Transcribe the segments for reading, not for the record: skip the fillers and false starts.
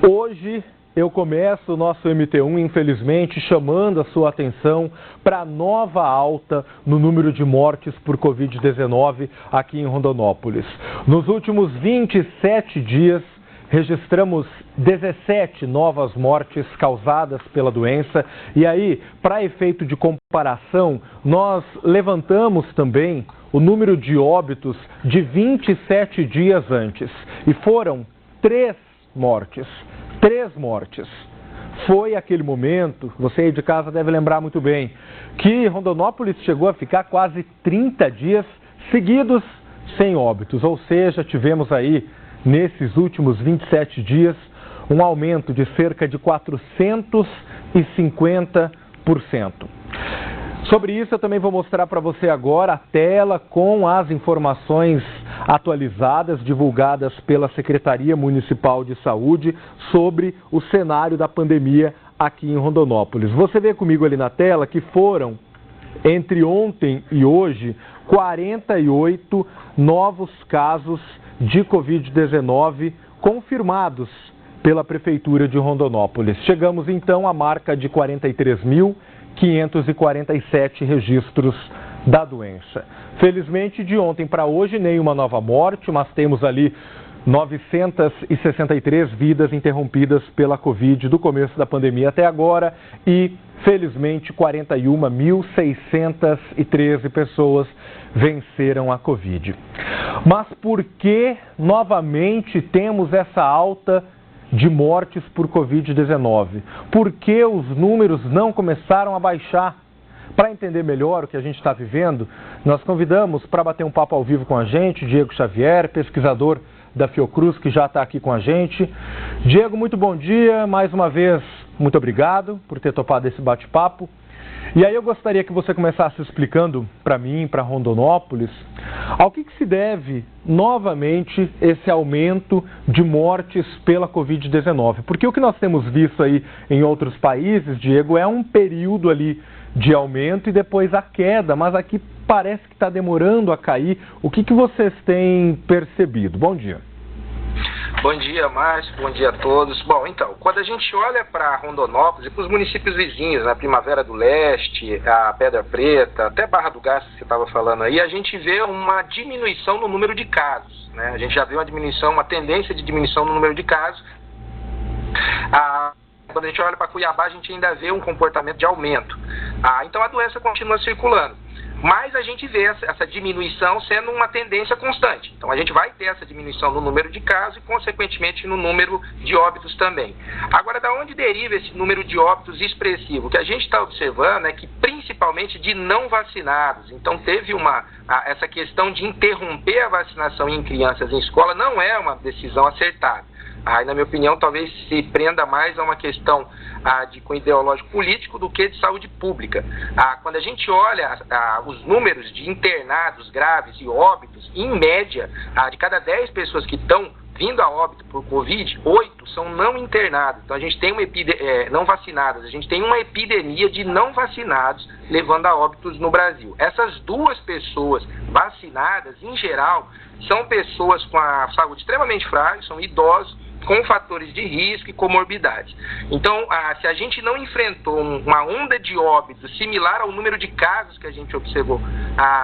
Hoje eu começo o nosso MT1, infelizmente, chamando a sua atenção para a nova alta no número de mortes por Covid-19 aqui em Rondonópolis. Nos últimos 27 dias, registramos 17 novas mortes causadas pela doença. E aí, para efeito de comparação, nós levantamos também o número de óbitos de 27 dias antes. E foram 3 mortes. 3 mortes. Foi aquele momento, você aí de casa deve lembrar muito bem, que Rondonópolis chegou a ficar quase 30 dias seguidos sem óbitos. Ou seja, tivemos aí, nesses últimos 27 dias, um aumento de cerca de 450%. Sobre isso eu também vou mostrar para você agora a tela com as informações atualizadas, divulgadas pela Secretaria Municipal de Saúde sobre o cenário da pandemia aqui em Rondonópolis. Você vê comigo ali na tela que foram, entre ontem e hoje, 48 novos casos de Covid-19 confirmados pela Prefeitura de Rondonópolis. Chegamos então à marca de 43.547 registros da doença. Felizmente, de ontem para hoje, nenhuma nova morte, mas temos ali 963 vidas interrompidas pela Covid do começo da pandemia até agora e, felizmente, 41.613 pessoas venceram a Covid. Mas por que novamente temos essa alta de mortes por Covid-19? Por que os números não começaram a baixar? Para entender melhor o que a gente está vivendo, nós convidamos para bater um papo ao vivo com a gente, Diego Xavier, pesquisador da Fiocruz, que já está aqui com a gente. Diego, muito bom dia, mais uma vez, muito obrigado por ter topado esse bate-papo. E aí eu gostaria que você começasse explicando para mim, para Rondonópolis, ao que se deve novamente esse aumento de mortes pela Covid-19. Porque o que nós temos visto aí em outros países, Diego, é um período ali de aumento e depois a queda, mas aqui parece que está demorando a cair. O que vocês têm percebido? Bom dia. Bom dia, Márcio. Bom dia a todos. Bom, então, quando a gente olha para Rondonópolis e para os municípios vizinhos, a Primavera do Leste, a Pedra Preta, até Barra do Garça, que você estava falando aí, a gente vê uma diminuição no número de casos, né? A gente já vê uma diminuição, uma tendência de diminuição no número de casos. Quando a gente olha para Cuiabá, a gente ainda vê um comportamento de aumento. Então a doença continua circulando. Mas a gente vê essa diminuição sendo uma tendência constante. Então a gente vai ter essa diminuição no número de casos e, consequentemente, no número de óbitos também. Agora, da onde deriva esse número de óbitos expressivo? O que a gente está observando é que, principalmente, de não vacinados. Então teve essa questão de interromper a vacinação em crianças em escola não é uma decisão acertada. Na minha opinião, talvez se prenda mais a uma questão de cunho ideológico político do que de saúde pública. Quando a gente olha os números de internados graves e óbitos, em média, de cada 10 pessoas que estão vindo a óbito por Covid, 8 são não internados. Então a gente tem não vacinadas, a gente tem uma epidemia de não vacinados levando a óbitos no Brasil. Essas 2 pessoas vacinadas, em geral, são pessoas com a saúde extremamente frágil, são idosos, com fatores de risco e comorbidades. Então, se a gente não enfrentou uma onda de óbitos similar ao número de casos que a gente observou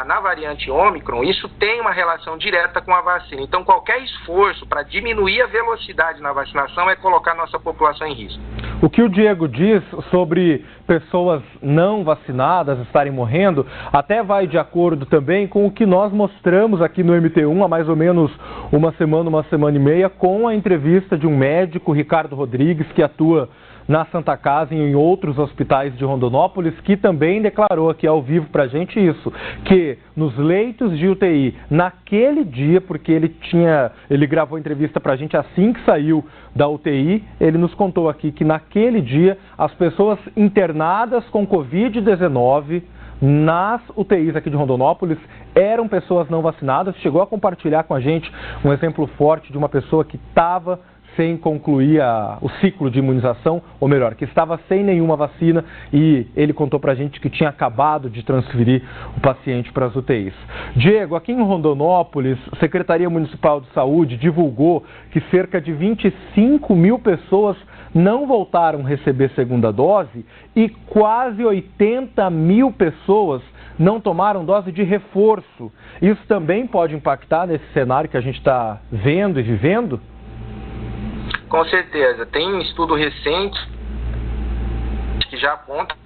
na variante Ômicron, isso tem uma relação direta com a vacina. Então, qualquer esforço para diminuir a velocidade na vacinação é colocar a nossa população em risco. O que o Diego diz sobre pessoas não vacinadas estarem morrendo, até vai de acordo também com o que nós mostramos aqui no MT1 há mais ou menos uma semana e meia, com a entrevista de um médico, Ricardo Rodrigues, que atua na Santa Casa e em outros hospitais de Rondonópolis, que também declarou aqui ao vivo pra gente isso, que nos leitos de UTI, naquele dia, porque ele gravou a entrevista pra gente assim que saiu da UTI, ele nos contou aqui que naquele dia as pessoas internadas com Covid-19 nas UTIs aqui de Rondonópolis eram pessoas não vacinadas. Chegou a compartilhar com a gente um exemplo forte de uma pessoa que estava sem concluir o ciclo de imunização, ou melhor, que estava sem nenhuma vacina, e ele contou pra gente que tinha acabado de transferir o paciente para as UTIs. Diego, aqui em Rondonópolis, a Secretaria Municipal de Saúde divulgou que cerca de 25 mil pessoas não voltaram a receber segunda dose e quase 80 mil pessoas não tomaram dose de reforço. Isso também pode impactar nesse cenário que a gente está vendo e vivendo? Com certeza. Tem um estudo recente que já aponta que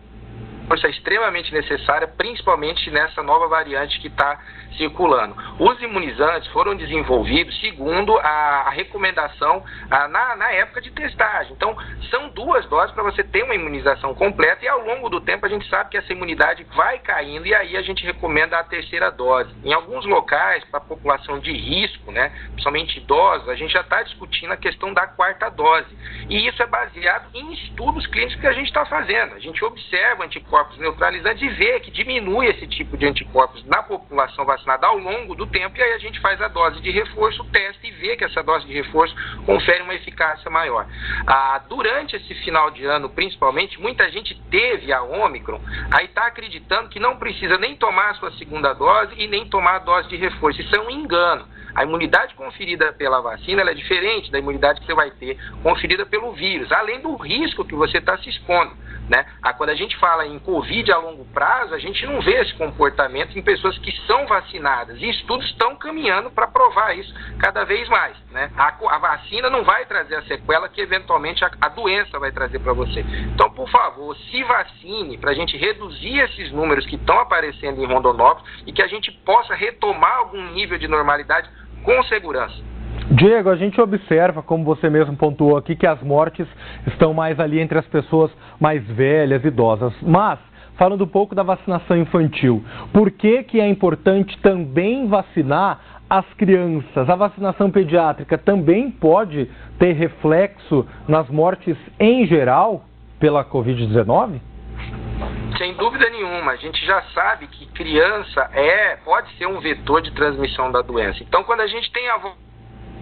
a força é extremamente necessária, principalmente nessa nova variante que está circulando. Os imunizantes foram desenvolvidos segundo a recomendação na época de testagem. Então, são 2 doses para você ter uma imunização completa e ao longo do tempo a gente sabe que essa imunidade vai caindo e aí a gente recomenda a 3ª dose. Em alguns locais, para a população de risco, né, principalmente idosos, a gente já está discutindo a questão da 4ª dose. E isso é baseado em estudos clínicos que a gente está fazendo. A gente observa anticorpos neutralizantes e vê que diminui esse tipo de anticorpos na população vacinada ao longo do tempo, e aí a gente faz a dose de reforço, testa e vê que essa dose de reforço confere uma eficácia maior. Durante esse final de ano, principalmente, muita gente teve a Ômicron, aí está acreditando que não precisa nem tomar a sua 2ª dose e nem tomar a dose de reforço. Isso é um engano. A imunidade conferida pela vacina ela é diferente da imunidade que você vai ter conferida pelo vírus, além do risco que você está se expondo, né? Quando a gente fala em Covid a longo prazo, a gente não vê esse comportamento em pessoas que são vacinadas, e estudos estão caminhando para provar isso cada vez mais, né? A vacina não vai trazer a sequela que eventualmente a doença vai trazer para você. Então, por favor, se vacine para a gente reduzir esses números que estão aparecendo em Rondonópolis e que a gente possa retomar algum nível de normalidade com segurança. Diego, a gente observa, como você mesmo pontuou aqui, que as mortes estão mais ali entre as pessoas mais velhas, idosas. Mas, falando um pouco da vacinação infantil, por que é importante também vacinar as crianças? A vacinação pediátrica também pode ter reflexo nas mortes em geral pela Covid-19? Sem dúvida nenhuma, a gente já sabe que criança pode ser um vetor de transmissão da doença. Então, quando a gente tem a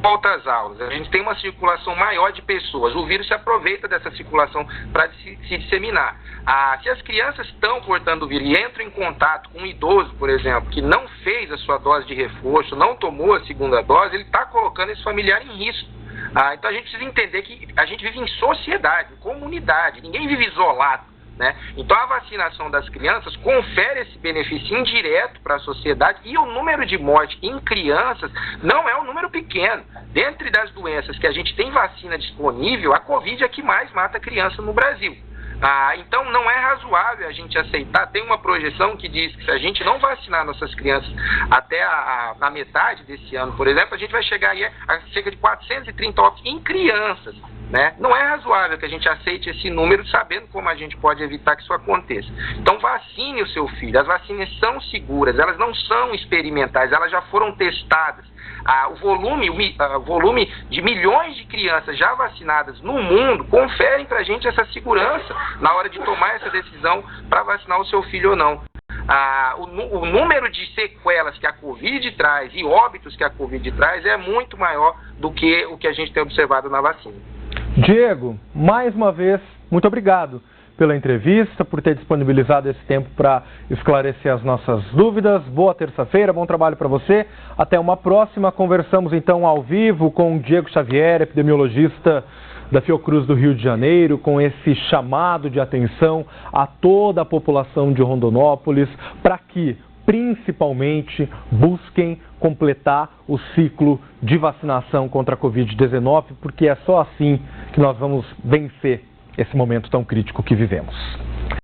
volta às aulas, a gente tem uma circulação maior de pessoas, o vírus se aproveita dessa circulação para se disseminar. Se as crianças estão portando o vírus e entram em contato com um idoso, por exemplo, que não fez a sua dose de reforço, não tomou a 2ª dose, ele está colocando esse familiar em risco. Então a gente precisa entender que a gente vive em sociedade, em comunidade, ninguém vive isolado, né? Então a vacinação das crianças confere esse benefício indireto para a sociedade, e o número de mortes em crianças não é um número pequeno. Dentre das doenças que a gente tem vacina disponível, a Covid é a que mais mata criança no Brasil. Então não é razoável a gente aceitar. Tem uma projeção que diz que se a gente não vacinar nossas crianças até a metade desse ano, por exemplo, a gente vai chegar aí a cerca de 430 óbitos em crianças, né? Não é razoável que a gente aceite esse número sabendo como a gente pode evitar que isso aconteça. Então vacine o seu filho. As vacinas são seguras, elas não são experimentais, elas já foram testadas. O volume de milhões de crianças já vacinadas no mundo conferem para a gente essa segurança na hora de tomar essa decisão para vacinar o seu filho ou não. O número de sequelas que a Covid traz e óbitos que a Covid traz é muito maior do que o que a gente tem observado na vacina. Diego, mais uma vez, muito obrigado pela entrevista, por ter disponibilizado esse tempo para esclarecer as nossas dúvidas. Boa terça-feira, bom trabalho para você. Até uma próxima. Conversamos então ao vivo com o Diego Xavier, epidemiologista da Fiocruz do Rio de Janeiro, com esse chamado de atenção a toda a população de Rondonópolis para que, principalmente, busquem completar o ciclo de vacinação contra a Covid-19, porque é só assim que nós vamos vencer esse momento tão crítico que vivemos.